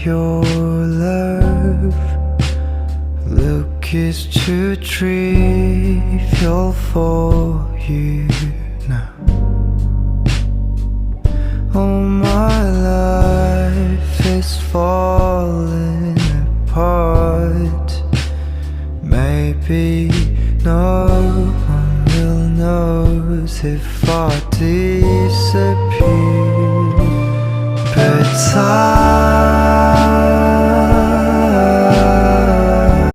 your love. Look is too trivial for you now. Oh, my life is falling apart. Maybe no one will notice if I disappear, but